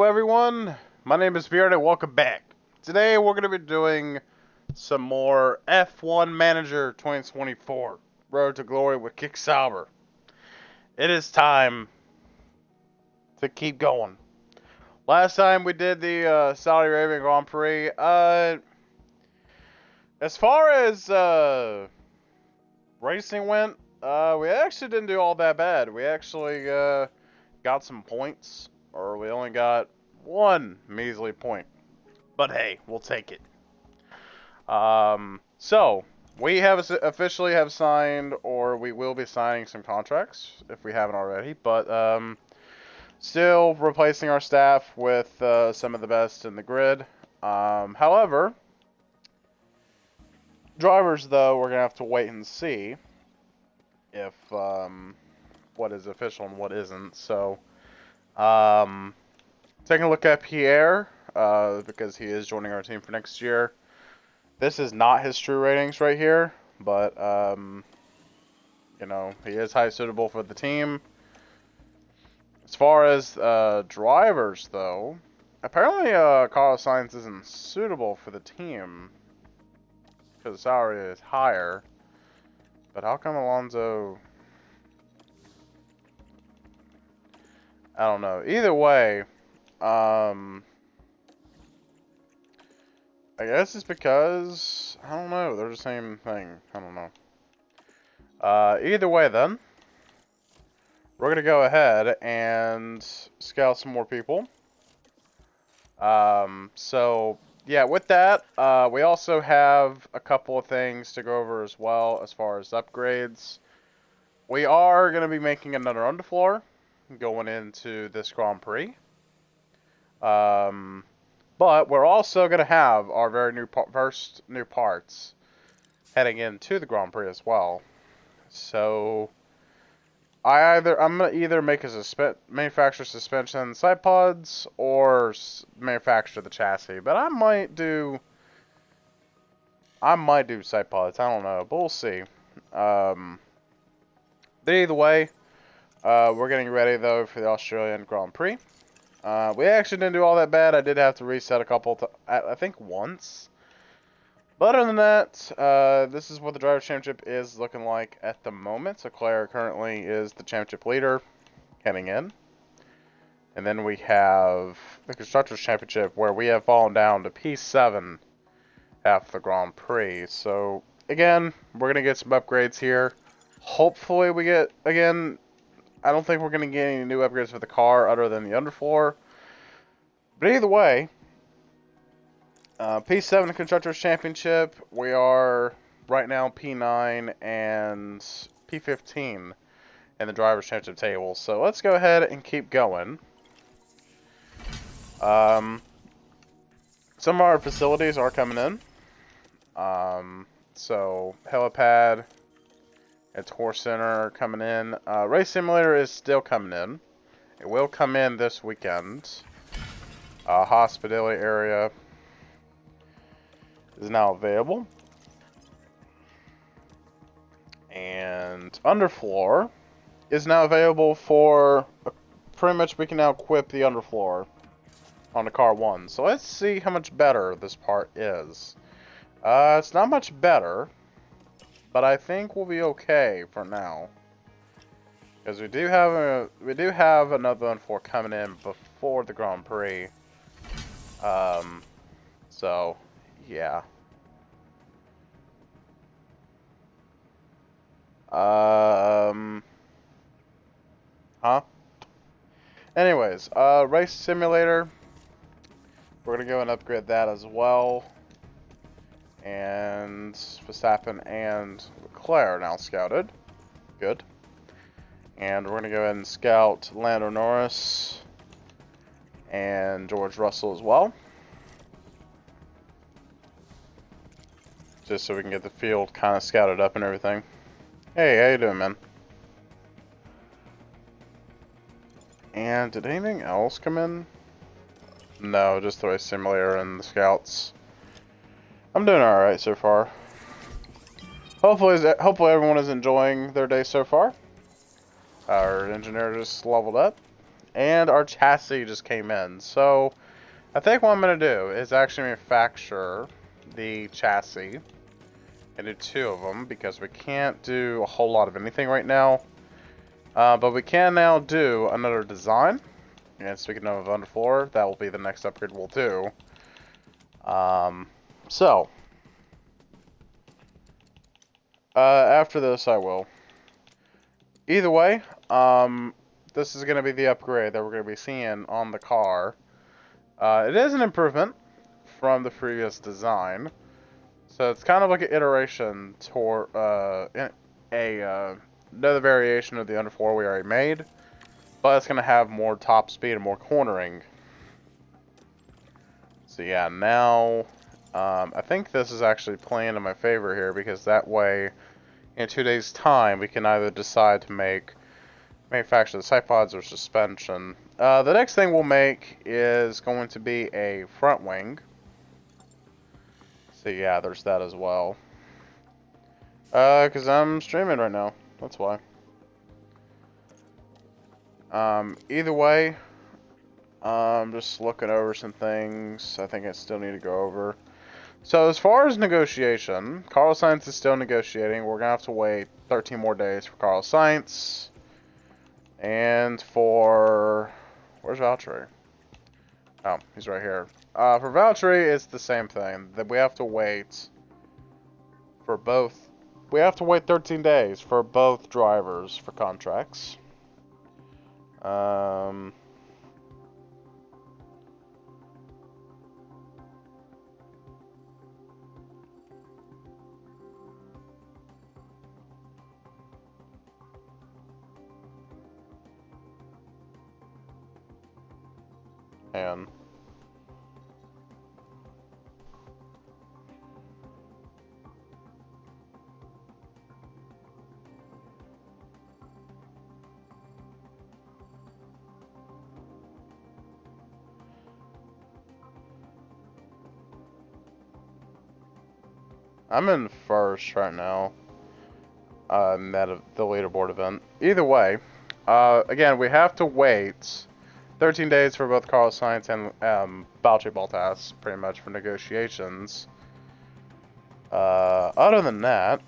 Hello everyone, my name is B-rad and welcome back. Today we're going to be doing some more F1 Manager 2024 Road to Glory with Kick Sauber. It is time to keep going. Last time we did the Saudi Arabian Grand Prix. As far as racing went, we actually didn't do all that bad. We actually got some points, or we only got one measly point. But hey, we'll take it. So we have officially have signed, or we will be signing some contracts if we haven't already. But still replacing our staff with some of the best in the grid. However, drivers though, we're gonna have to wait and see if what is official and what isn't. So, taking a look at Pierre, because he is joining our team for next year. This is not his true ratings right here, but, you know, he is high suitable for the team. As far as drivers, though, apparently Carlos Sainz isn't suitable for the team because the salary is higher. But how come Alonso... I don't know. Either way, I guess it's because, I don't know, they're the same thing. I don't know. Either way then, we're going to go ahead and scout some more people. So, yeah, with that, we also have a couple of things to go over as well as far as upgrades. We are going to be making another underfloor going into this Grand Prix. But we're also going to have our very first new parts heading into the Grand Prix as well. So I'm going to either make a manufacture suspension side pods or manufacture the chassis, but I might do side pods. I don't know, but we'll see. But either way, we're getting ready though for the Australian Grand Prix. We actually didn't do all that bad. I did have to reset a couple, I think once. But other than that, this is what the Drivers' Championship is looking like at the moment. Leclerc currently is the championship leader heading in. And then we have the Constructors' Championship where we have fallen down to P7 after the Grand Prix. So, again, we're going to get some upgrades here. Hopefully we get, again, I don't think we're going to get any new upgrades for the car other than the underfloor. But either way, P7 Constructors Championship, we are right now P9 and P15 in the Drivers' Championship table. So let's go ahead and keep going. Some of our facilities are coming in. So helipad and Tour Center are coming in. Race Simulator is still coming in. It will come in this weekend. Hospitality area is now available. And underfloor is now available for... pretty much we can now equip the underfloor on the car 1. So let's see how much better this part is. It's not much better, but I think we'll be okay for now. Because we do have another underfloor coming in before the Grand Prix. So yeah. Anyways, Race Simulator. We're gonna go and upgrade that as well. And Verstappen and Leclerc are now scouted. Good. And we're gonna go ahead and scout Lando Norris and George Russell as well. Just so we can get the field kind of scouted up and everything. Hey, how you doing, man? And did anything else come in? No, just the Race Simulator and the scouts. I'm doing alright so far. Hopefully everyone is enjoying their day so far. Our engineer just leveled up. and our chassis just came in. So I think what I'm going to do is actually manufacture the chassis and do 2 of them, because we can't do a whole lot of anything right now. But we can now do another design. And speaking of underfloor, that will be the next upgrade we'll do. After this I will. Either way, this is going to be the upgrade that we're going to be seeing on the car. It is an improvement from the previous design. So it's kind of like an iteration toward another variation of the underfloor we already made. But it's going to have more top speed and more cornering. So yeah, now I think this is actually playing in my favor here, because that way in 2 days' time we can either decide to manufacture the side pods or suspension. The next thing we'll make is going to be a front wing. So yeah, there's that as well. Because I'm streaming right now. That's why. Either way, just looking over some things I think I still need to go over. So as far as negotiation, Carlos Sainz is still negotiating. We're going to have to wait 13 more days for Carlos Sainz. And for... Where's Valtteri? Oh, he's right here. For Valtteri, it's the same thing. That we have to wait for both. We have to wait 13 days for both drivers for contracts. And I'm in first right now. Net of the leaderboard event. Either way, again, we have to wait 13 days for both Carlos Sainz and Valtteri Bottas, pretty much, for negotiations. Other than that,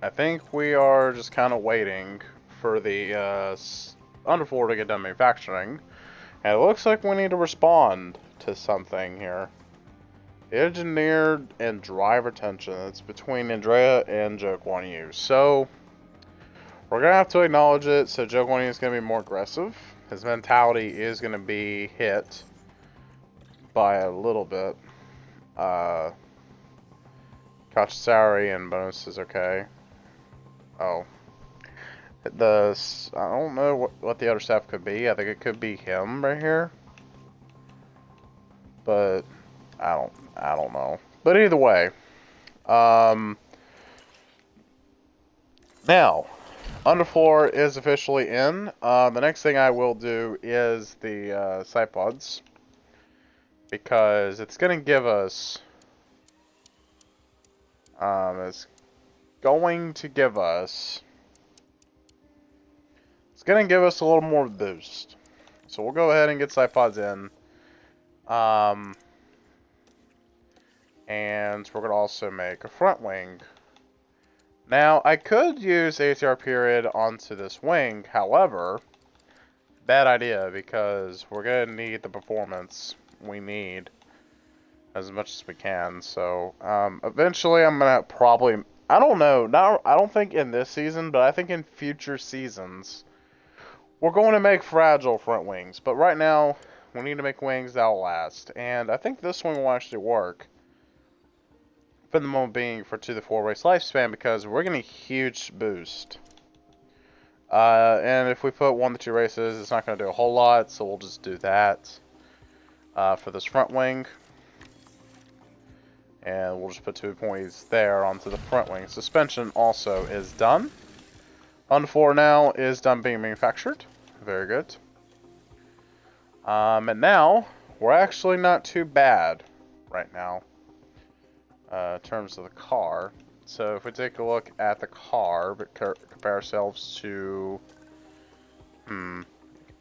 I think we are just kind of waiting for the underfloor to get done manufacturing. And it looks like we need to respond to something here. Engineer and driver tension. It's between Andrea and Joe Guan Yu. So we're going to have to acknowledge it. So Joe Guan Yu is going to be more aggressive. His mentality is going to be hit by a little bit. Koch salary and bonus is okay. Oh. I don't know what the other stuff could be. I think it could be him right here. But I don't know. But either way. Now, underfloor is officially in. The next thing I will do is the side pods, because it's going to give us it's going to give us a little more boost. So we'll go ahead and get side pods in. And we're going to also make a front wing. Now, I could use ATR period onto this wing, however, bad idea, because we're going to need the performance we need as much as we can. So, eventually I'm going to probably, I don't know, I don't think in this season, but I think in future seasons, we're going to make fragile front wings. But right now, we need to make wings that'll last. And I think this one will actually work, for the moment being, for 2 to 4 race lifespan, because we're getting a huge boost. And if we put 1 to 2 races, it's not going to do a whole lot, so we'll just do that for this front wing. And we'll just put 2 points there onto the front wing. Suspension also is done. Underfloor now is done being manufactured. Very good. And now, we're actually not too bad right now. In terms of the car. So if we take a look at the car, but compare ourselves to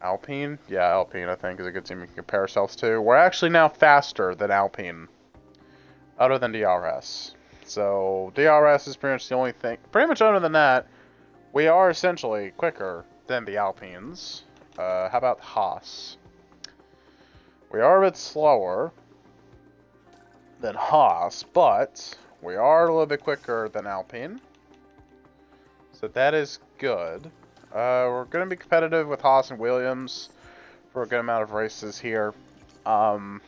Alpine? Yeah, Alpine, I think, is a good team we can compare ourselves to. We're actually now faster than Alpine, other than DRS. So, DRS is pretty much the only thing. Pretty much other than that, we are essentially quicker than the Alpines. How about Haas? We are a bit slower than Haas, but we are a little bit quicker than Alpine. So that is good. We're going to be competitive with Haas and Williams for a good amount of races here. So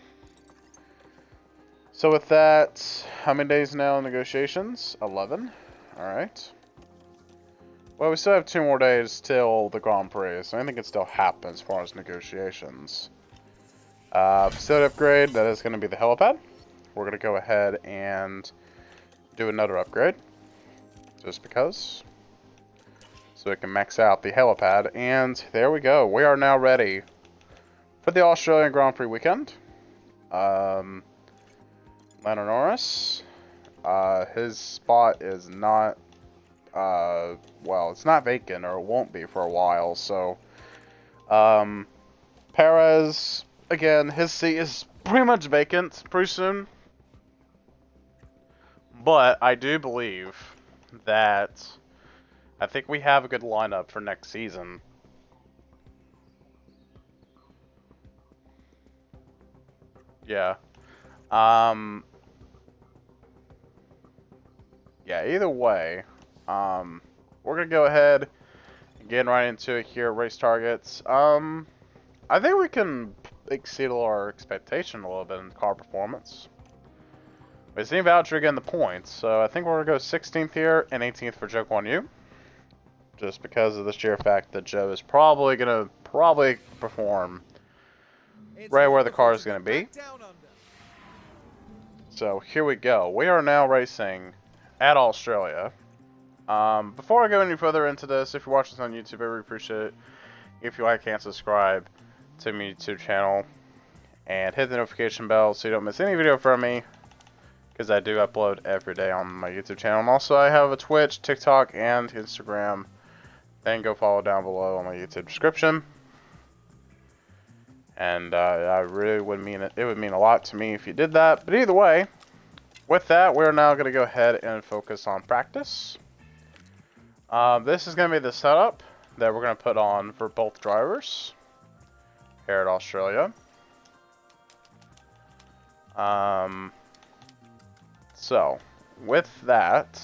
with that, how many days now in negotiations? 11. Alright. Well, we still have 2 more days till the Grand Prix, so I think it still happens as far as negotiations. Facility upgrade, that is going to be the helipad. We're going to go ahead and do another upgrade, just because. So we can max out the helipad, and there we go. We are now ready for the Australian Grand Prix weekend. Lando Norris, his spot is not, well, it's not vacant, or it won't be for a while, so, Perez, again, his seat is pretty much vacant pretty soon, but I do believe that I think we have a good lineup for next season. Yeah. Yeah, either way, we're going to go ahead and get right into it here, race targets. I think we can exceed our expectation a little bit in car performance. We've seen Voucher getting the points, so I think we're going to go 16th here and 18th for Joe Guan Yu. Just because of the sheer fact that Joe is probably going to perform right where the car is going to be. So here we go. We are now racing at Australia. Before I go any further into this, if you're watching this on YouTube, I really appreciate it if you like and subscribe to my YouTube channel and hit the notification bell so you don't miss any video from me, because I do upload every day on my YouTube channel. And also I have a Twitch, TikTok, and Instagram. Then go follow down below on my YouTube description. And I really would mean it would mean a lot to me if you did that. But either way, with that, we're now going to go ahead and focus on practice. This is going to be the setup that we're going to put on for both drivers here at Australia. So, with that,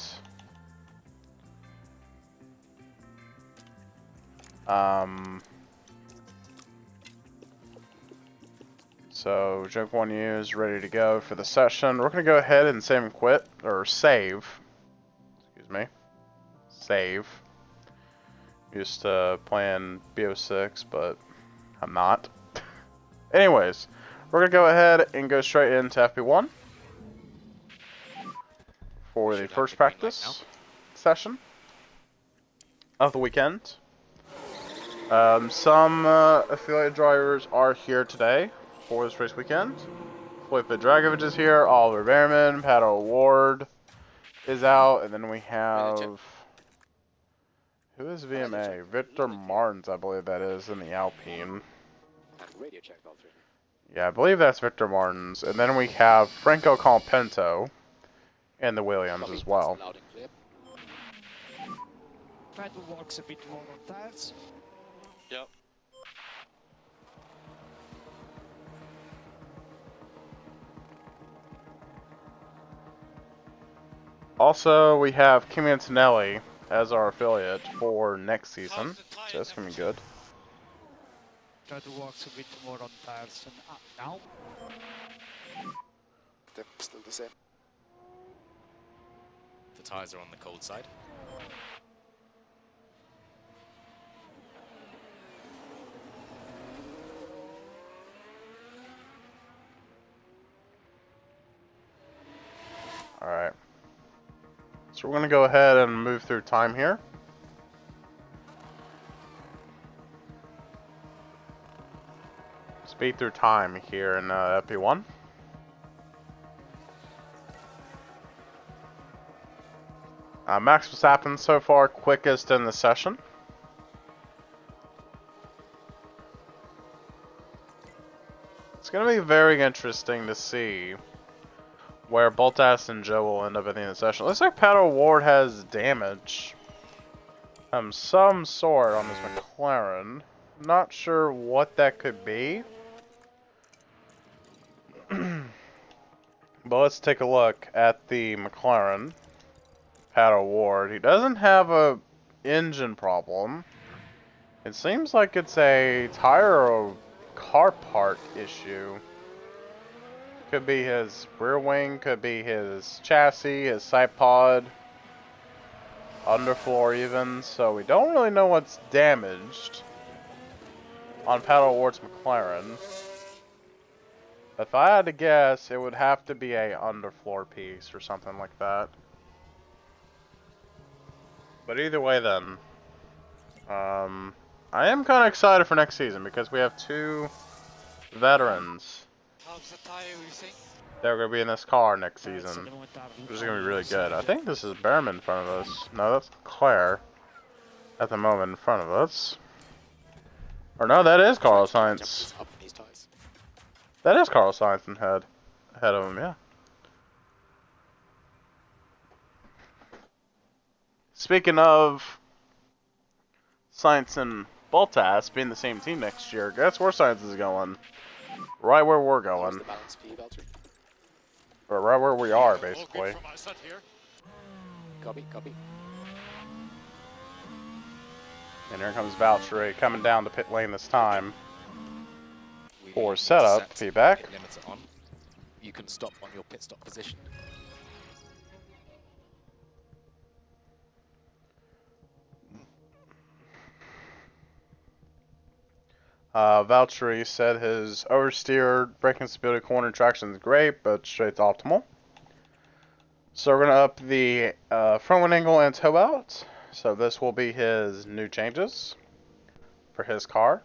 so Joe Guan Yu is ready to go for the session. We're going to go ahead and save and quit, or save, excuse me, save. Used to playing BO6, but I'm not. Anyways, we're going to go ahead and go straight into FP1 for the first practice session of the weekend. Some affiliate drivers are here today for this race weekend. Felipe Dragovich is here, Oliver Behrman, Pat O'Ward is out, and then we have... Who is VMA? Victor Martins, I believe that is, in the Alpine. Yeah, I believe that's Victor Martins. And then we have Franco Colapinto in the Williams as well. Try to walk a bit more on tires. Yep. Also, we have Kimi Antonelli as our affiliate for next season, so that's going to be good. Try to walk a bit more on tires and now. They're still the same. The tires are on the cold side. Alright. So we're going to go ahead and move through time here. Speed through time here in FP1. Max Verstappen so far quickest in the session. It's going to be very interesting to see where Boltas and Joe will end up at the end of the session. Looks like Pato Ward has damage. Some sort on his McLaren. Not sure what that could be. But let's take a look at the McLaren. Pato Ward. He doesn't have a engine problem. It seems like it's a tire or car part issue. Could be his rear wing, could be his chassis, his side pod, underfloor even. So we don't really know what's damaged on Pato Ward's McLaren. If I had to guess, it would have to be a underfloor piece or something like that. But either way then, I am kind of excited for next season because we have two veterans How's the tire, you think? that are going to be in this car next season, which is going to be really good. I think this is Behrman in front of us. No, that's Claire at the moment in front of us. Or no, that is Carlos Sainz. That is Carlos Sainz ahead of him, yeah. Speaking of Sainz and Bottas being the same team next year, guess where Sainz is going? Right where we're going. Or right where we are, basically. Copy, copy. And here comes Valtteri coming down the pit lane this time. For setup, feedback. You can stop on your pit stop position. Valtteri said his oversteer, braking stability, corner traction is great, but straight's optimal. So we're going to up the front wing angle and toe out. So this will be his new changes for his car.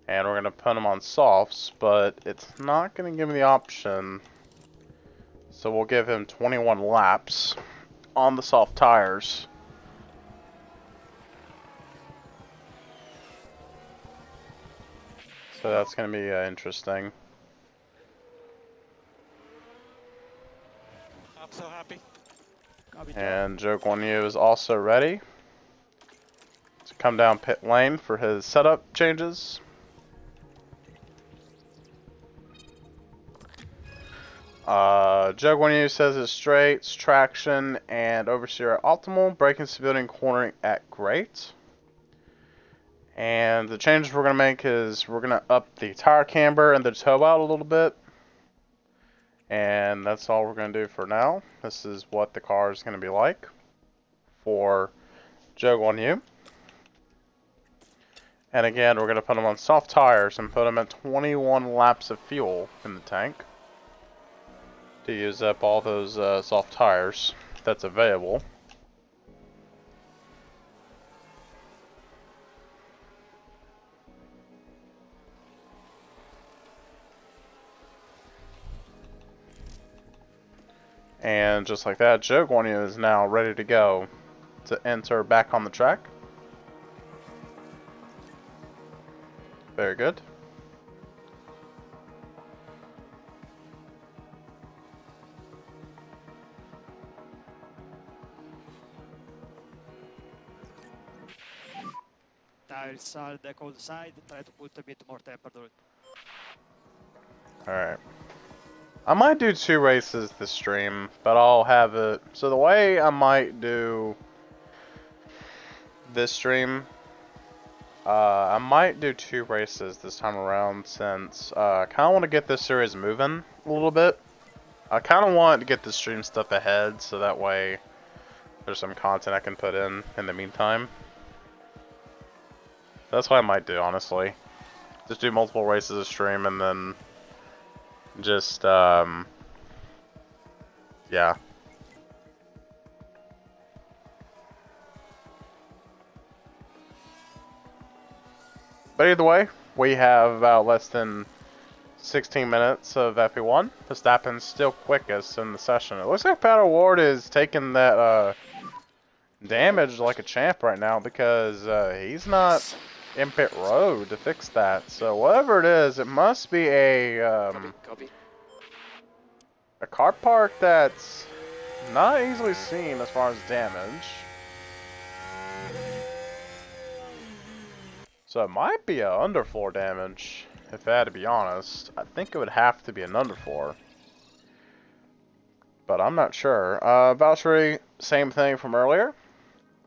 And we're going to put them on softs, but it's not going to give me the option. So we'll give him 21 laps on the soft tires. So that's going to be interesting. I'm so happy. And Joe Guan Yu is also ready to come down pit lane for his setup changes. Joe Guan Yu says his straights, traction, and oversteer are optimal. Braking, stability, and cornering at great. And the changes we're going to make is we're going to up the tire camber and the toe out a little bit. And that's all we're going to do for now. This is what the car is going to be like for Joe Guan Yu. And again, we're going to put them on soft tires and put them at 21 laps of fuel in the tank to use up all those soft tires that's available. And just like that, Joe Guan Yu is now ready to go to enter back on the track. Very good. Tires are the cold side, try to put a bit more temper to it. Alright. I might do 2 races this stream, but I'll have it. So the way I might do this stream, I might do 2 races this time around since I kind of want to get this series moving a little bit. I kind of want to get the stream stuff ahead so that way there's some content I can put in the meantime. That's what I might do, honestly. Just do multiple races a stream and then just, yeah. But either way, we have about less than 16 minutes of FP1. Verstappen's still quickest in the session. It looks like Pato Ward is taking that damage like a champ right now because he's not in pit road to fix that. So whatever it is, it must be Copy. a car park that's not easily seen as far as damage. So it might be a underfloor damage, if I had to be honest. I think it would have to be an underfloor, but I'm not sure. Valtteri, same thing from earlier.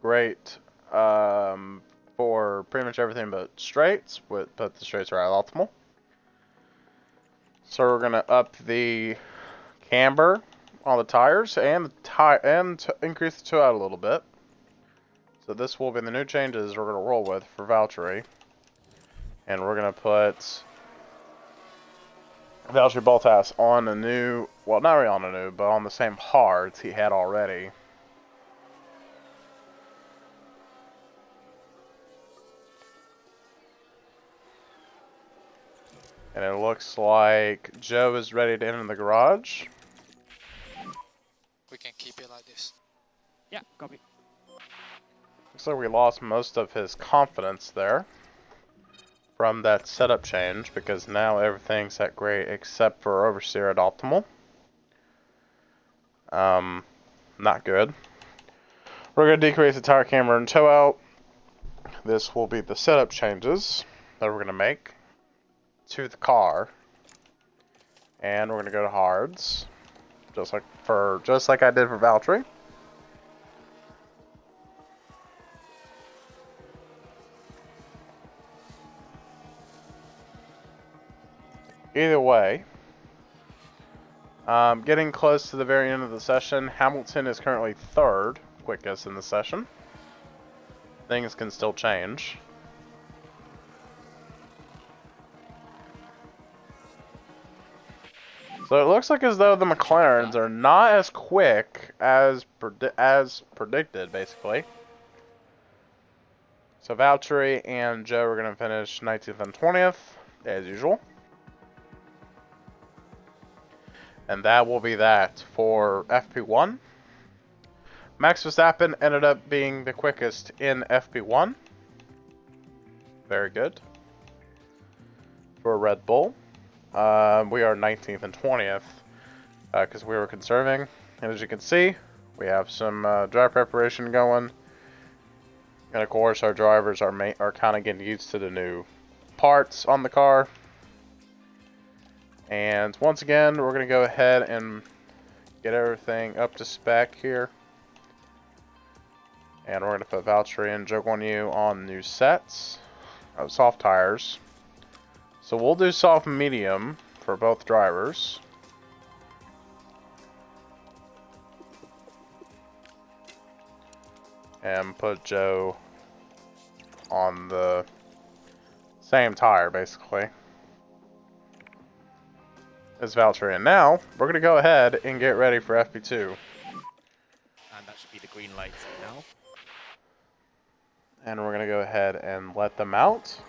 Great for pretty much everything but straights, but the straights are at optimal. So we're gonna up the camber on the tires and increase the toe out a little bit. So this will be the new changes we're gonna roll with for Valtteri, and we're gonna put Valtteri Bottas on a new, well, not really on a new, but on the same hards he had already. And it looks like Joe is ready to enter the garage. We can keep it like this. Yeah, copy. Looks like we lost most of his confidence there from that setup change, because now everything's at great except for oversteer at optimal. Not good. We're going to decrease the tire camber and toe out. This will be the setup changes that we're going to make to the car, and we're going to go to hards, just like I did for Valtteri. Either way, getting close to the very end of the session, Hamilton is currently third quickest in the session. Things can still change. So it looks like as though the McLarens are not as quick as predicted, basically. So Valtteri and Joe are going to finish 19th and 20th, as usual. And that will be that for FP1. Max Verstappen ended up being the quickest in FP1. Very good. For Red Bull. We are 19th and 20th because we were conserving. And as you can see, we have some drive preparation going. And of course, our drivers are kind of getting used to the new parts on the car. And once again, we're going to go ahead and get everything up to spec here. And we're going to put Valtteri and Joe Guanyu on new sets of soft tires. So we'll do soft and medium for both drivers. And put Joe on the same tire, basically, as Valtteri. And now, we're going to go ahead and get ready for FP2. And that should be the green light now. And we're going to go ahead and let them out.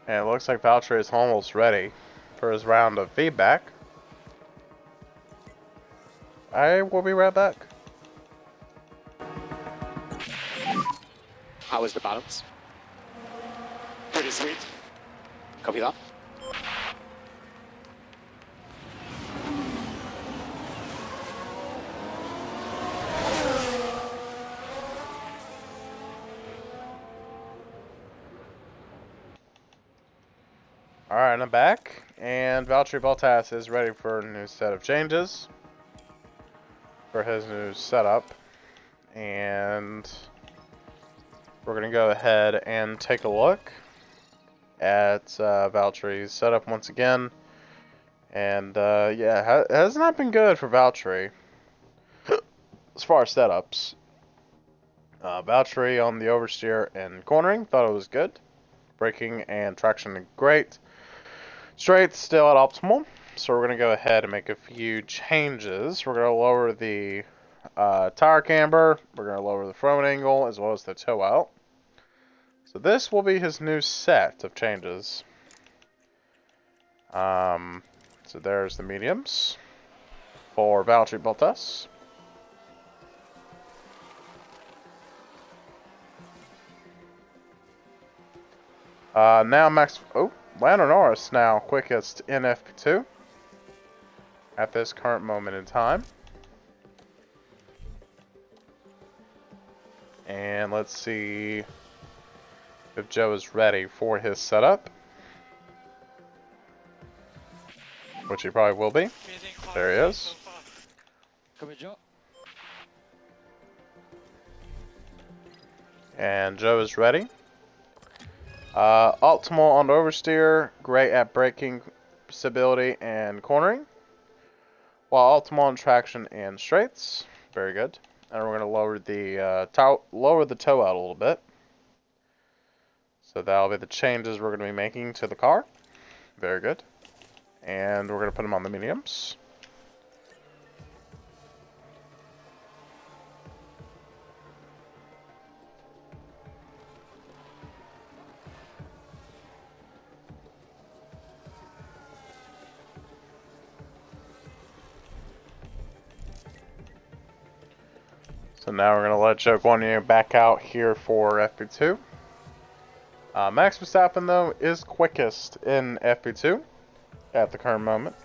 And it looks like Valtteri is almost ready for his round of feedback. I will be right back. How is the balance? Pretty sweet. Copy that. Alright, I'm back, and Valtteri Bottas is ready for a new set of changes for his new setup. And we're going to go ahead and take a look at Valtteri's setup once again. And yeah, it has not been good for Valtteri as far as setups. Valtteri on the oversteer and cornering, thought it was good. Braking and traction great. Straight still at optimal. So we're going to go ahead and make a few changes. We're going to lower the tire camber. We're going to lower the front angle as well as the toe out. So this will be his new set of changes. So there's the mediums for Valtteri Bottas. Now Lando Norris now quickest in FP2 at this current moment in time. And let's see if Joe is ready for his setup, which he probably will be. There he is. Come here, Joe. And Joe is ready. Optimal on oversteer, great at braking stability and cornering, while optimal on traction and straights, very good. And we're going to lower the toe out a little bit. So that'll be the changes we're going to be making to the car. Very good. And we're going to put them on the mediums. So now we're going to let Joe Guanyu back out here for FP2. Max Verstappen, though, is quickest in FP2 at the current moment.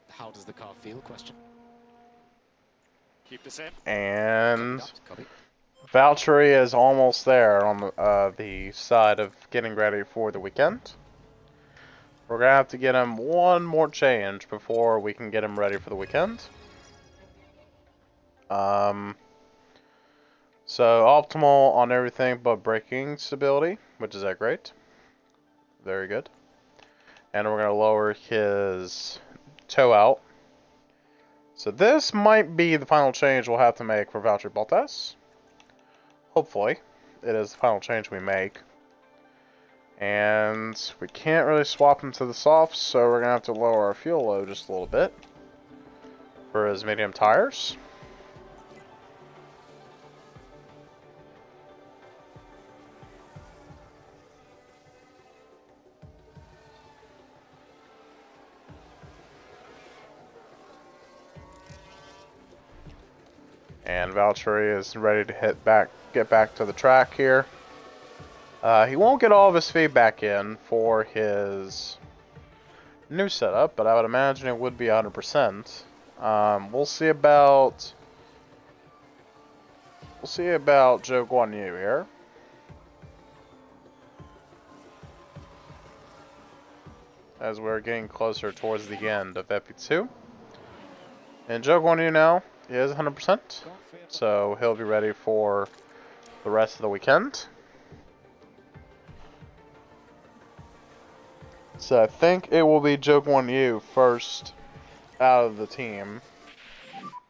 How does the car feel? Question. Keep the same. And Copy. Valtteri is almost there on the side of getting ready for the weekend. We're going to have to get him one more change before we can get him ready for the weekend. So optimal on everything but braking stability, which is great. Very good. And we're going to lower his toe out. So this might be the final change we'll have to make for Valtteri Bottas. Hopefully, it is the final change we make. And we can't really swap him to the softs, so we're going to have to lower our fuel load just a little bit for his medium tires. And Valtteri is ready to get back to the track here. He won't get all of his feedback in for his new setup, but I would imagine it would be 100%. We'll see about Joe Guanyu here. As we're getting closer towards the end of FP2. And Joe Guanyu now is 100%, so he'll be ready for the rest of the weekend. So I think it will be Joe Guanyu first out of the team,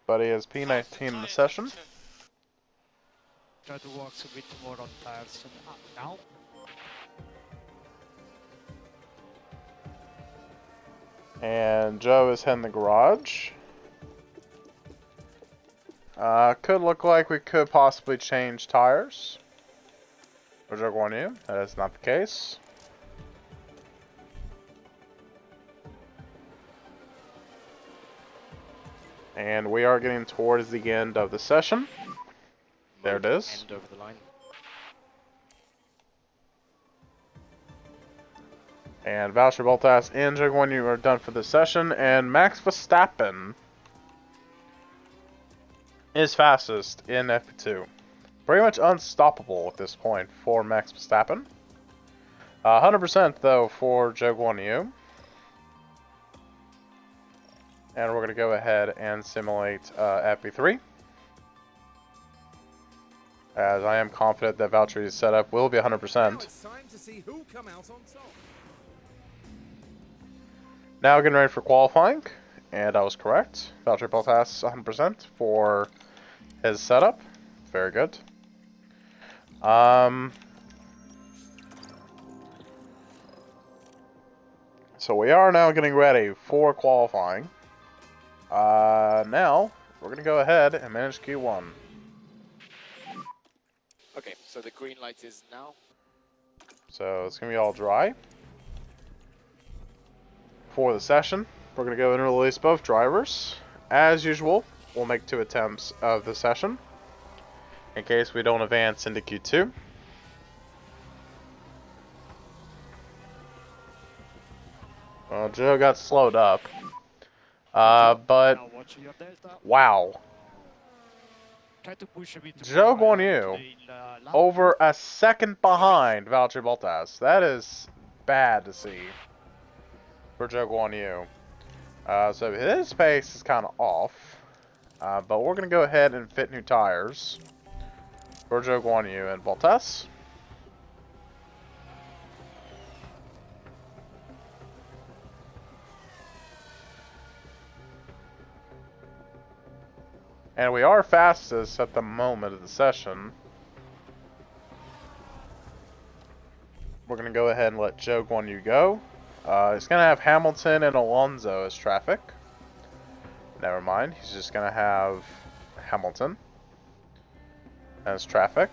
but he is P19 in the session. Try to walk a bit more on tires and now. And Joe is heading the garage. Could look like we could possibly change tires for Joe Guanyu. That is not the case. And we are getting towards the end of the session. There it is. End over the line. And Valtteri Bottas and Zhou Guanyu are done for this session, and Max Verstappen is fastest in FP2. Pretty much unstoppable at this point for Max Verstappen. 100% though for Zhou Guanyu. And we're going to go ahead and simulate FP3. As I am confident that Valtteri's setup will be 100%. Now getting ready for qualifying, and I was correct. Valtteri Bottas 100% for his setup. Very good. So we are now getting ready for qualifying. Now we're going to go ahead and manage Q1. Okay, so the green light is now. So it's going to be all dry. For the session, we're going to go and release both drivers. As usual, we'll make 2 attempts of the session in case we don't advance into Q2. Well, Joe got slowed up. But Now watching your delta. wow. Try to push a bit Zhou more Guanyu in lap. over a second behind Valtteri Bottas. That is bad to see for Zhou Guanyu. So his pace is kind of off. But we're going to go ahead and fit new tires for Zhou Guanyu and Bottas. And we are fastest at the moment of the session. We're going to go ahead and let Zhou Guanyu go. He's going to have Hamilton and Alonso as traffic. Never mind, he's just going to have Hamilton as traffic.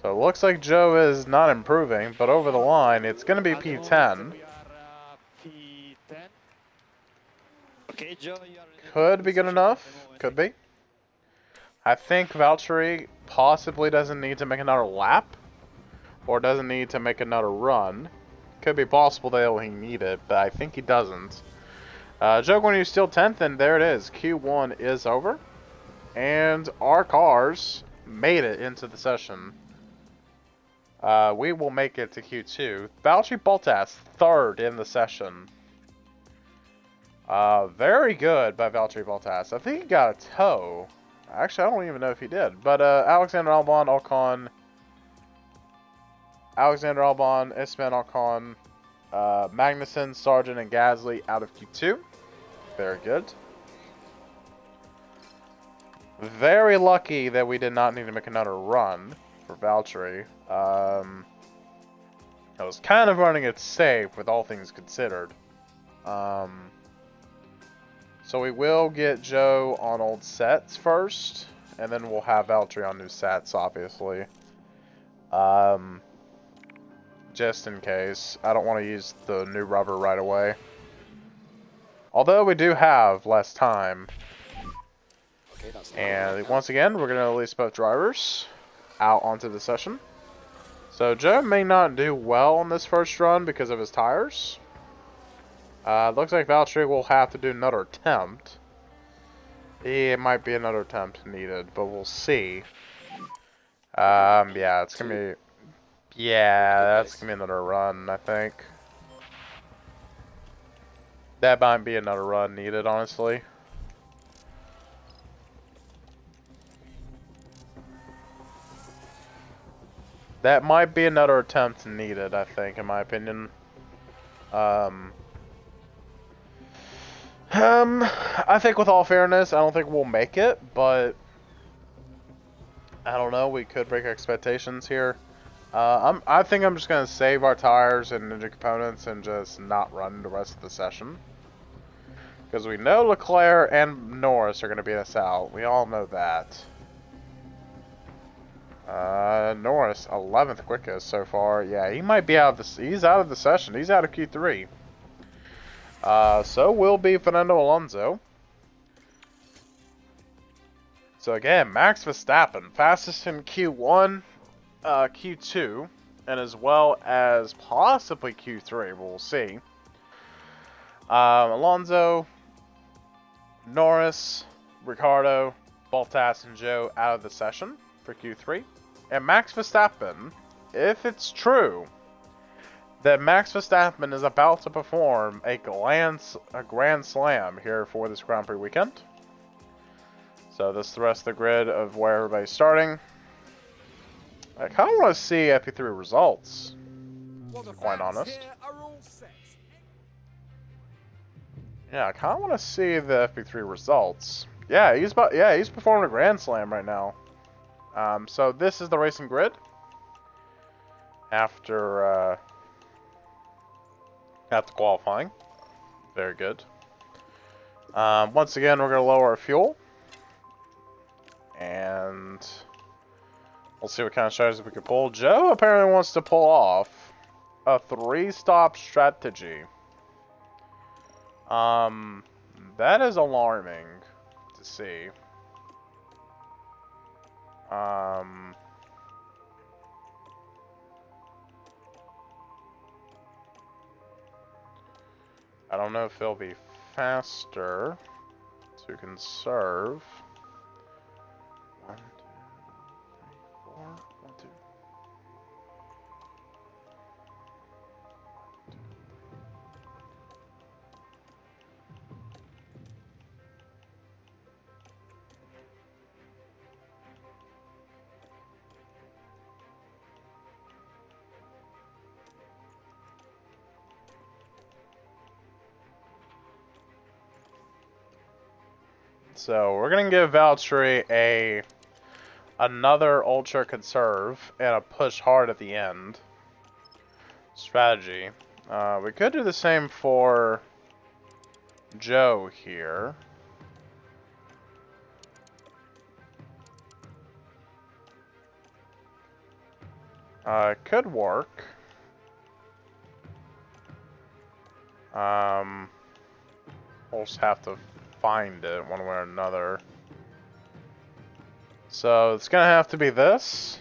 So it looks like Zhou is not improving, but over the line it's going to be P10. We are P10. Okay, Joe, you are in Could be good position enough. at the moment. Could be. I think Valtteri possibly doesn't need to make another lap. Or doesn't need to make another run. Could be possible that he need it, but I think he doesn't. Zhou Guanyu is still 10th, and there it is. Q1 is over. And our cars made it into the session. We will make it to Q2. Valtteri Bottas, 3rd in the session. Very good by Valtteri Bottas. I think he got a tow. Actually, I don't even know if he did. But Alexander Albon, Ocon, Esteban Ocon, Magnussen, Sargent, and Gasly out of Q2. Very good. Very lucky that we did not need to make another run for Valtteri. I was kind of running it safe with all things considered. So we will get Joe on old sets first, and then we'll have Valtteri on new sets, obviously. Just in case. I don't want to use the new rubber right away. Although we do have less time. Okay, that's And once again, we're going to release both drivers out onto the session. So Joe may not do well on this first run because of his tires. Looks like Valtteri will have to do another attempt. It might be another attempt needed, but we'll see. Yeah, it's going to be... Yeah, that's going to be another run, I think. That might be another run needed, honestly. That might be another attempt needed, I think, in my opinion. I think with all fairness, I don't think we'll make it, but... I don't know, we could break expectations here. I think I'm just going to save our tires and ninja components and just not run the rest of the session. Because we know Leclerc and Norris are going to beat us out. We all know that. Norris, 11th quickest so far. Yeah, he might be out of the... He's out of the session. He's out of Q3. So will be Fernando Alonso. So again, Max Verstappen, fastest in Q1, Q2, and as well as possibly Q3. We'll see. Alonso, Norris, Ricciardo, Bottas, and Joe out of the session for Q3. And Max Verstappen, if it's true that Max Verstappen is about to perform a Grand Slam here for this Grand Prix weekend. So this is the rest of the grid of where everybody's starting. I kind of want to see FP3 results, to be quite honest. Yeah, I kind of want to see the FP3 results. Yeah, he's performing a Grand Slam right now. So this is the racing grid after qualifying. Very good. Once again, we're going to lower our fuel. And we'll see what kind of strategies we can pull. Joe apparently wants to pull off a 3-stop strategy. That is alarming to see. I don't know if it'll be faster to conserve. 1, 2, 3, 4. 1, 2. So we're gonna give Valtteri another ultra conserve and a push hard at the end strategy. We could do the same for Joe here. It could work. We'll just have to find it one way or another. So it's gonna have to be this.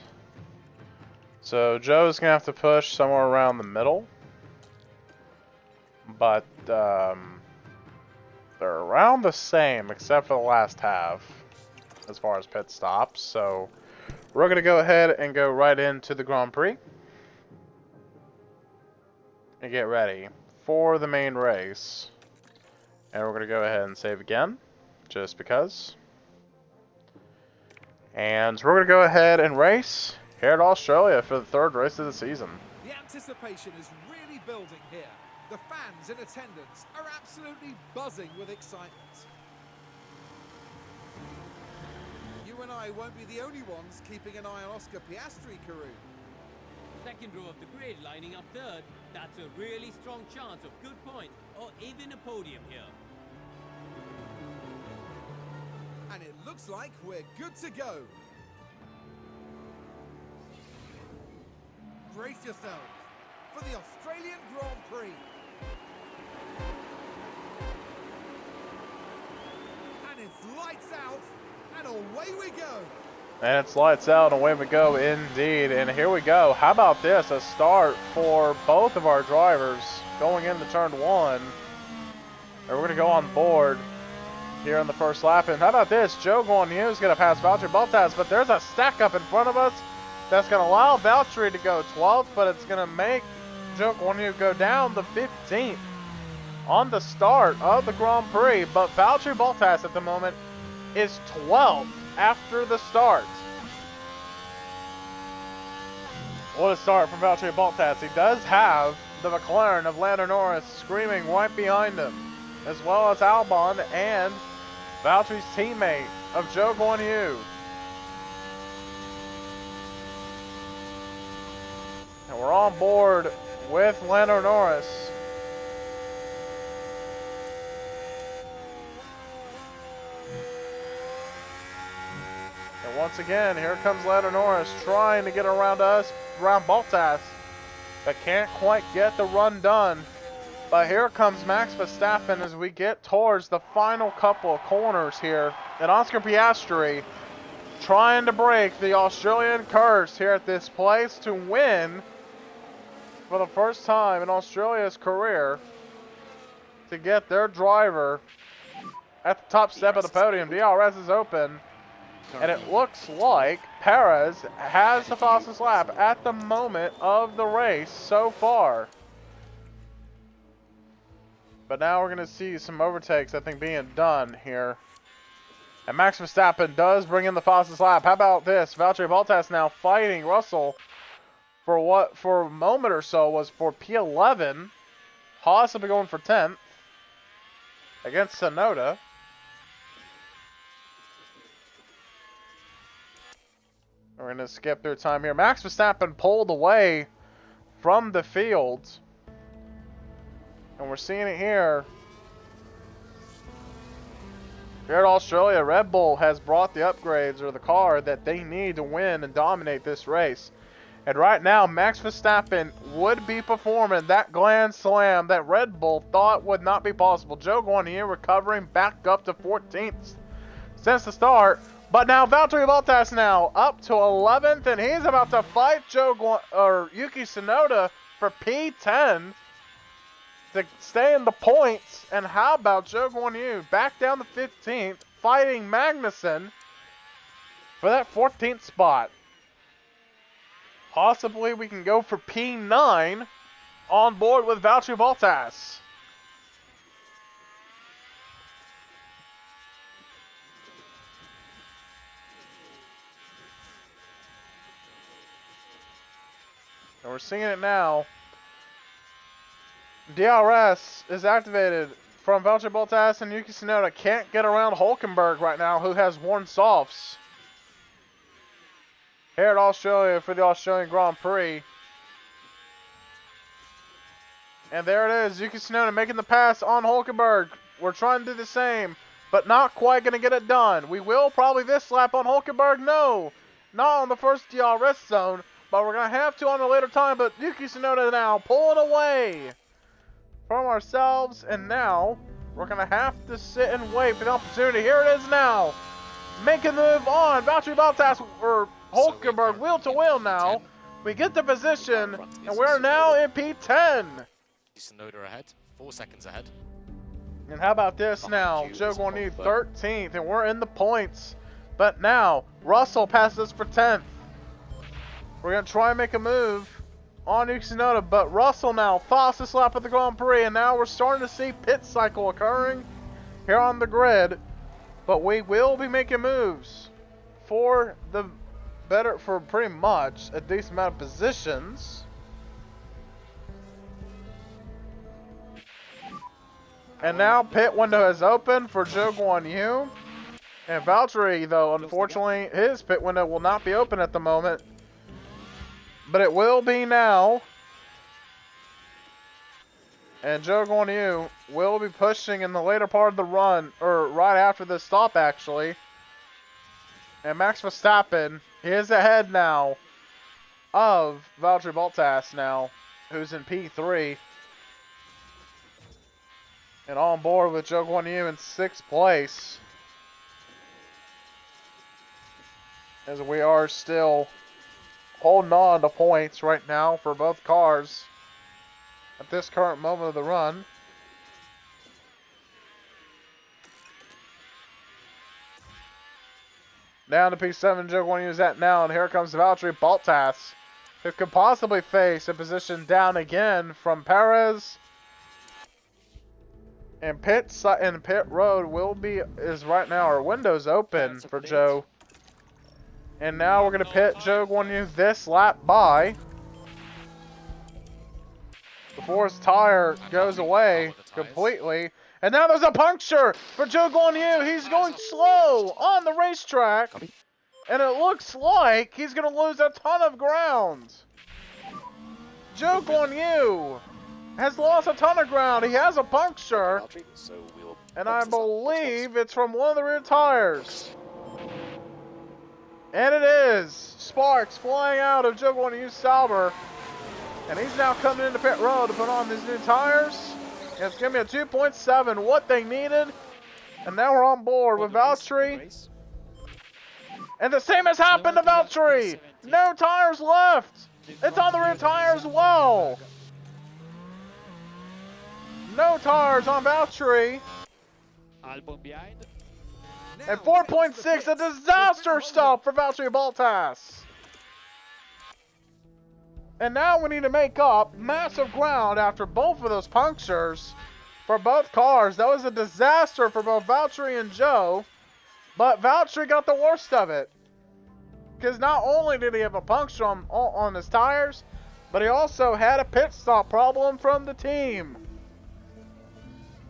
So Joe's gonna have to push somewhere around the middle. But they're around the same except for the last half as far as pit stops. So we're gonna go ahead and go right into the Grand Prix and get ready for the main race. And we're going to go ahead and save again, just because. And we're going to go ahead and race here at Australia for the 3rd race of the season. The anticipation is really building here. The fans in attendance are absolutely buzzing with excitement. You and I won't be the only ones keeping an eye on Oscar Piastri, Karun. Second row of the grid lining up 3rd. That's a really strong chance of good point or even a podium here. And it looks like we're good to go. Brace yourselves for the Australian Grand Prix. And it's lights out and away we go. And it's lights out and away we go indeed. And here we go. How about this? A start for both of our drivers going into turn 1. And we're going to go on board here in the first lap. And how about this? Joe Guan Yu is going to pass Valtteri Bottas, but there's a stack up in front of us that's going to allow Valtteri to go 12th, but it's going to make Joe Guan Yu go down to 15th on the start of the Grand Prix. But Valtteri Bottas at the moment is 12th after the start. What a start from Valtteri Bottas. He does have the McLaren of Lando Norris screaming right behind him, as well as Albon and Valtteri's teammate of Joe Guan Yu. And we're on board with Lando Norris. And once again, here comes Lando Norris trying to get around us, around Bottas, but can't quite get the run done. But here comes Max Verstappen as we get towards the final couple of corners here. And Oscar Piastri trying to break the Australian curse here at this place to win for the first time in Australia's career to get their driver at the top step of the podium. DRS is open, and it looks like Perez has the fastest lap at the moment of the race so far. But now we're going to see some overtakes, I think, being done here. And Max Verstappen does bring in the fastest lap. How about this? Valtteri Bottas now fighting Russell for what for a moment or so was for P11. Haas will be going for 10th against Tsunoda. We're going to skip through time here. Max Verstappen pulled away from the field. And we're seeing it here. Here at Australia, Red Bull has brought the upgrades or the car that they need to win and dominate this race. And right now, Max Verstappen would be performing that Grand Slam that Red Bull thought would not be possible. Zhou Guanyu recovering back up to 14th since the start. But now Valtteri Bottas now up to 11th, and he's about to fight Yuki Tsunoda for P10 to stay in the points. And how about Zhou Guanyu back down to 15th, fighting Magnussen for that 14th spot. Possibly we can go for P9 on board with Valtteri Bottas. And we're seeing it now. DRS is activated from Valtteri Bottas, and Yuki Tsunoda can't get around Hülkenberg right now, who has worn softs. Here at Australia for the Australian Grand Prix. And there it is, Yuki Tsunoda making the pass on Hülkenberg. We're trying to do the same, but not quite going to get it done. We will probably this lap on Hülkenberg. No, not on the first DRS zone, but we're going to have to on a later time. But Yuki Tsunoda now pulling away from ourselves, and now we're going to have to sit and wait for the opportunity. Here it is now. Making the move on. Valtteri Bottas or Hülkenberg wheel to wheel now. We get the position, and we're now in P10. Tsunoda ahead, 4 seconds ahead. And how about this now? Zhou Guanyu 13th, and we're in the points. But now, Russell passes us for 10th. We're going to try and make a move on Yuki Tsunoda, but Russell now fastest lap of the Grand Prix, and now we're starting to see pit cycle occurring here on the grid. But we will be making moves for the better, for pretty much a decent amount of positions. And now pit window is open for Zhou Guanyu. And Valtteri, though, unfortunately, his pit window will not be open at the moment. But it will be now. And Zhou Guanyu will be pushing in the later part of the run, or right after the stop, actually. And Max Verstappen, he is ahead now of Valtteri Bottas now, who's in P3. And on board with Zhou Guanyu in 6th place. As we are still holding on to points right now for both cars at this current moment of the run. Down to P7, Zhou Guanyu is at now, and here comes Valtteri Bottas, who could possibly face a position down again from Perez. And pit road is right now, our window's open for Zhou. And now we're going to pit Zhou Guanyu this lap by before his tire goes away completely. And now there's a puncture for Zhou Guanyu. He's going slow on the racetrack. And it looks like he's going to lose a ton of ground. Zhou Guanyu has lost a ton of ground. He has a puncture. And I believe it's from one of the rear tires. And it is. Sparks flying out of Zhou Guanyu's Sauber. And he's now coming into pit road to put on these new tires. And it's going to be a 2.7, what they needed. And now we're on board with Valtteri. And the same has happened to Valtteri. No tires left. It's on the rear tire as well. No tires on Valtteri. Albon behind. And 4.6, a disaster stop for Valtteri Bottas. And now we need to make up massive ground after both of those punctures for both cars. That was a disaster for both Valtteri and Joe. But Valtteri got the worst of it. Because not only did he have a puncture on his tires, but he also had a pit stop problem from the team.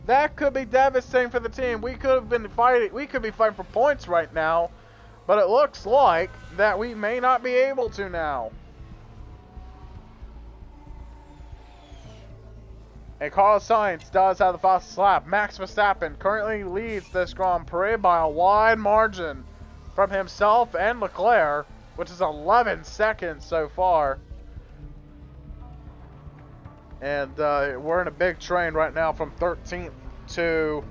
That could be devastating for the team. We could be fighting for points right now, but it looks like that we may not be able to now. And Carlos Sainz does have the fastest lap. Max Verstappen currently leads this Grand Prix by a wide margin from himself and Leclerc, which is 11 seconds so far. And we're in a big train right now from 13th to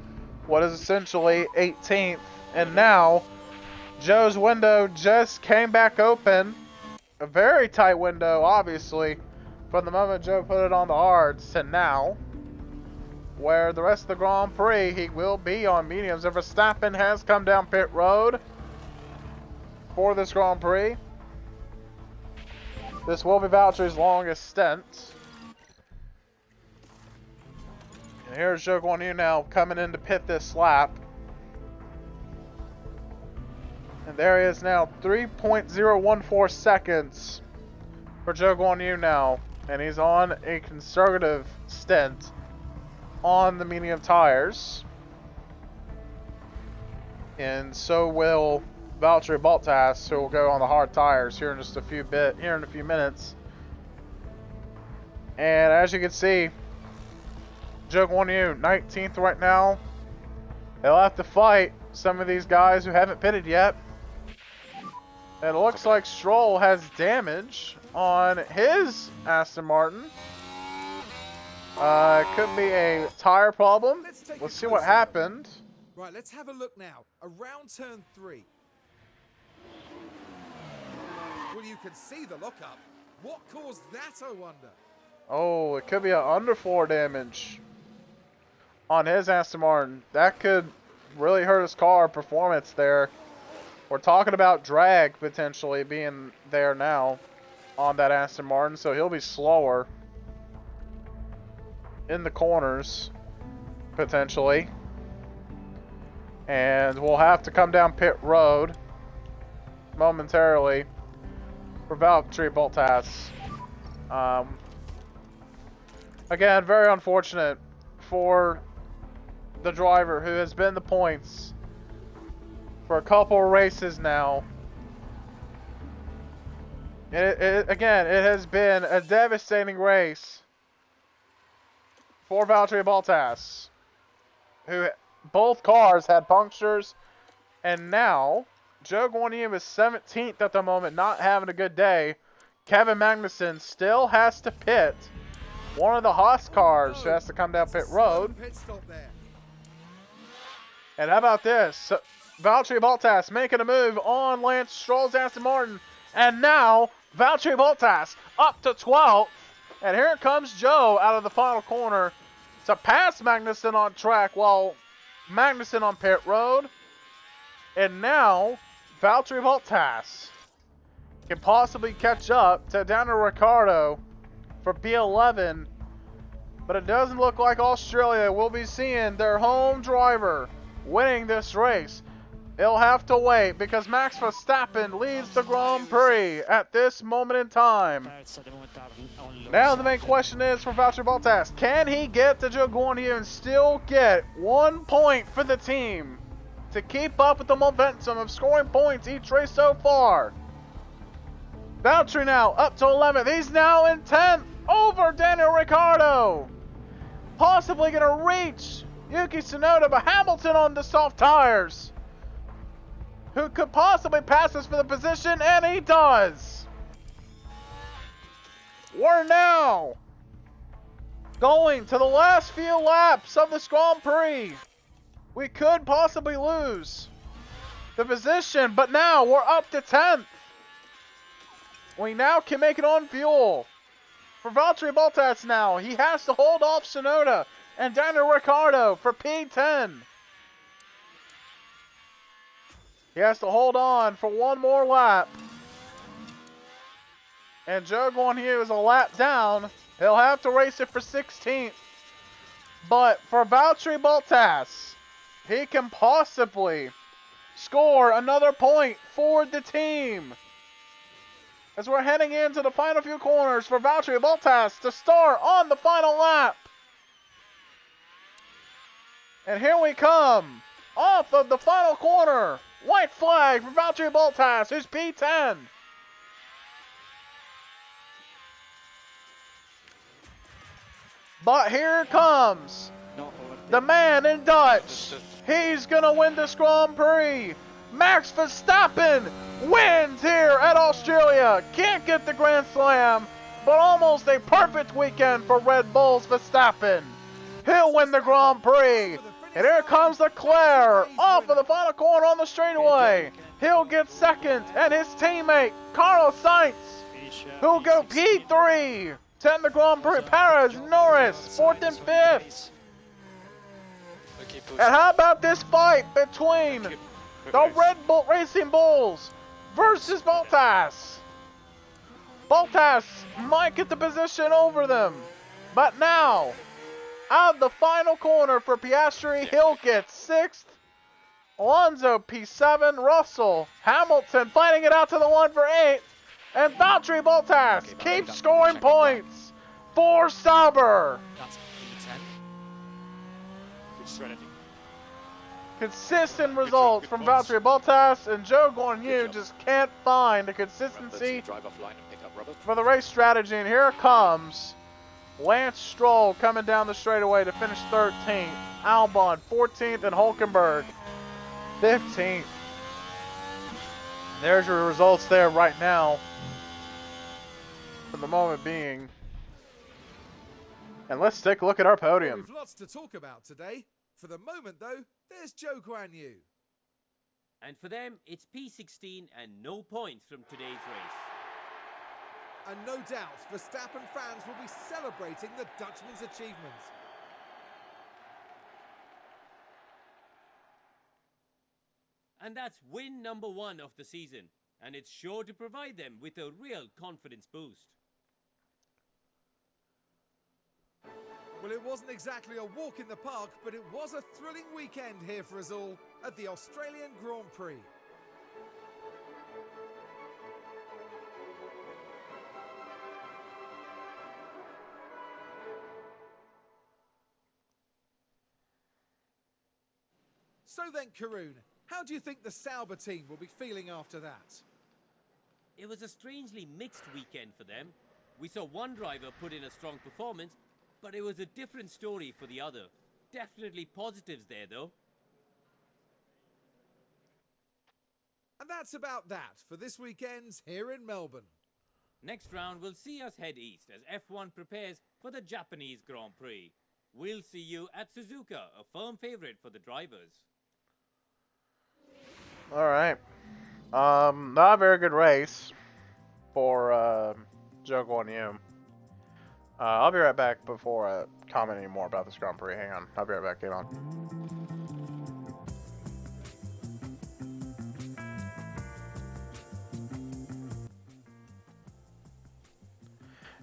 what is essentially 18th. And now, Joe's window just came back open. A very tight window, obviously, from the moment Joe put it on the hards to now. Where the rest of the Grand Prix, he will be on mediums. And Verstappen has come down pit road for this Grand Prix. This will be Valtteri's longest stint. And here's Joe Guan Yu now coming in to pit this lap. And there he is now, 3.014 seconds for Joe Guan Yu now. And he's on a conservative stint on the medium tires. And so will Valtteri Bottas, who will go on the hard tires here in just a few minutes. And as you can see, Joe Guan Yu, 19th right now. They'll have to fight some of these guys who haven't pitted yet. And it looks like Stroll has damage on his Aston Martin. It could be a tire problem. Let's see what happened. Right, let's have a look now. Around turn 3. Well, you can see the lockup. What caused that, I wonder? Oh, it could be an underfloor damage on his Aston Martin. That could really hurt his car performance there. We're talking about drag potentially being there now on that Aston Martin, so he'll be slower in the corners potentially. And we'll have to come down pit road momentarily for Valtteri Bottas. Again, very unfortunate for the driver who has been the points for a couple of races now. Again, it has been a devastating race for Valtteri Bottas, who both cars had punctures, and now Joe Guan Yu is 17th at the moment, not having a good day. Kevin Magnussen still has to pit. One of the Haas cars who has to come down pit road. And how about this? Valtteri Bottas making a move on Lance Stroll's Aston Martin. And now, Valtteri Bottas up to 12th. And here comes Joe out of the final corner to pass Magnussen on track while Magnussen on pit road. And now, Valtteri Bottas can possibly catch up to Daniel Ricciardo for B11. But it doesn't look like Australia will be seeing their home driver winning this race. They'll have to wait because Max Verstappen leads the Grand Prix at this moment in time. Now the main question is for Valtteri Bottas. Can he get to Joe Guan Yu and still get 1 point for the team to keep up with the momentum of scoring points each race so far? Valtteri now up to 11th. He's now in 10th over Daniel Ricciardo. Possibly going to reach Yuki Tsunoda, but Hamilton on the soft tires, who could possibly pass us for the position, and he does. We're now going to the last few laps of this Grand Prix. We could possibly lose the position, but now we're up to 10th. We now can make it on fuel. For Valtteri Bottas now, he has to hold off Tsunoda And Daniel Ricciardo for P10. He has to hold on for one more lap. And Joe Guanyu is a lap down. He'll have to race it for 16th. But for Valtteri Bottas, he can possibly score another point for the team. As we're heading into the final few corners for Valtteri Bottas to start on the final lap. And here we come, off of the final corner. White flag for Valtteri Bottas, who's P10. But here comes the man in Dutch. He's going to win this Grand Prix. Max Verstappen wins here at Australia. Can't get the Grand Slam, but almost a perfect weekend for Red Bull's Verstappen. He'll win the Grand Prix. And here comes Leclerc off of the final corner on the straightaway. He'll get second, and his teammate, Carlos Sainz, who'll go P3. 10 the Grand Prix. Perez, Norris, 4th and 5th. And how about this fight between the Red Bull Racing Bulls versus Bottas? Bottas might get the position over them. But now, out of the final corner for Piastri, he'll get 6th. Alonso P7, Russell, Hamilton fighting it out to the 1 for 8th. And Valtteri Bottas keeps scoring points for Sauber. That's P10. Good strategy. Consistent results from Valtteri Bottas, and Joe Guanyu just can't find the consistency Drive offline and pick up rubber. for the race strategy. And here comes Lance Stroll coming down the straightaway to finish 13th. Albon 14th, and Hulkenberg 15th. There's your results there right now, for the moment being. And let's take a look at our podium. We've lots to talk about today. For the moment, though, there's Joe Guanyu. And for them, it's P16 and no points from today's race. And no doubt, Verstappen fans will be celebrating the Dutchman's achievement. And that's win number 1 of the season. And it's sure to provide them with a real confidence boost. Well, it wasn't exactly a walk in the park, but it was a thrilling weekend here for us all at the Australian Grand Prix. So then, Karun, how do you think the Sauber team will be feeling after that? It was a strangely mixed weekend for them. We saw one driver put in a strong performance, but it was a different story for the other. Definitely positives there, though. And that's about that for this weekend here in Melbourne. Next round will see us head east as F1 prepares for the Japanese Grand Prix. We'll see you at Suzuka, a firm favourite for the drivers. Alright. Not a very good race for Joe Guanyu. I'll be right back before I comment any more about this Grand Prix. Hang on. I'll be right back. Game on.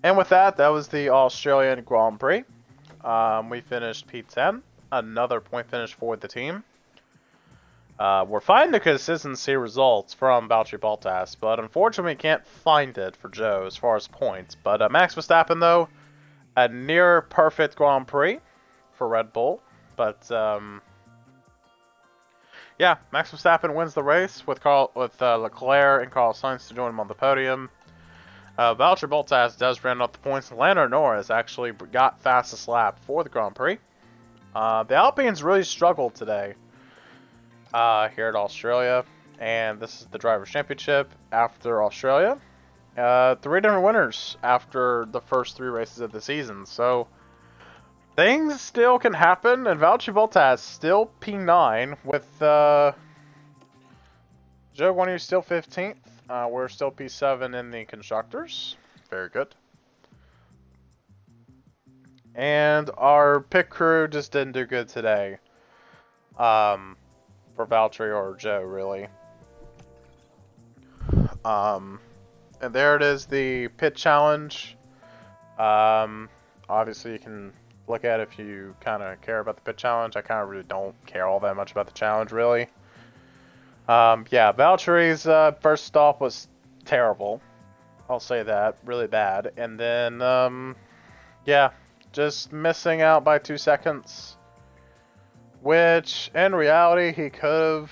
And with that, that was the Australian Grand Prix. We finished P10. Another point finish for the team. We're finding the consistency results from Valtteri Bottas, but unfortunately we can't find it for Joe as far as points. But Max Verstappen, though, a near perfect Grand Prix for Red Bull. But yeah, Max Verstappen wins the race with Leclerc and Carlos Sainz to join him on the podium. Valtteri Bottas does round up the points. Lando Norris actually got fastest lap for the Grand Prix. The Alpines really struggled today here at Australia, and this is the Drivers' Championship after Australia. 3 different winners after the first 3 races of the season, so things still can happen, and Valtteri Bottas still P9 with Joe Guanyu still 15th. We're still P7 in the Constructors. Very good. And our pit crew just didn't do good today. For Valtteri or Joe, really. And there it is, the pit challenge. Obviously you can look at it if you kind of care about the pit challenge. I kind of really don't care all that much about the challenge, really. Yeah, Valtteri's first stop was terrible. I'll say that, really bad. And then, yeah, just missing out by 2 seconds. Which, in reality, he could have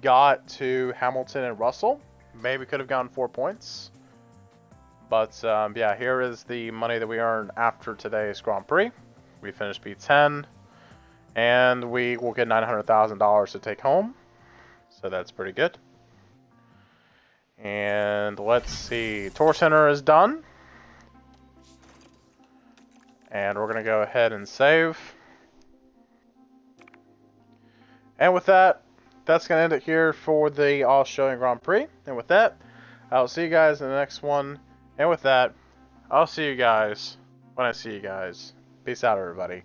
got to Hamilton and Russell. Maybe could have gotten 4 points. But, yeah, here is the money that we earned after today's Grand Prix. We finished P10. And we will get $900,000 to take home. So that's pretty good. And let's see. Tour Center is done. And we're going to go ahead and save. And with that, that's going to end it here for the Australian Grand Prix. And with that, I'll see you guys in the next one. And with that, I'll see you guys when I see you guys. Peace out, everybody.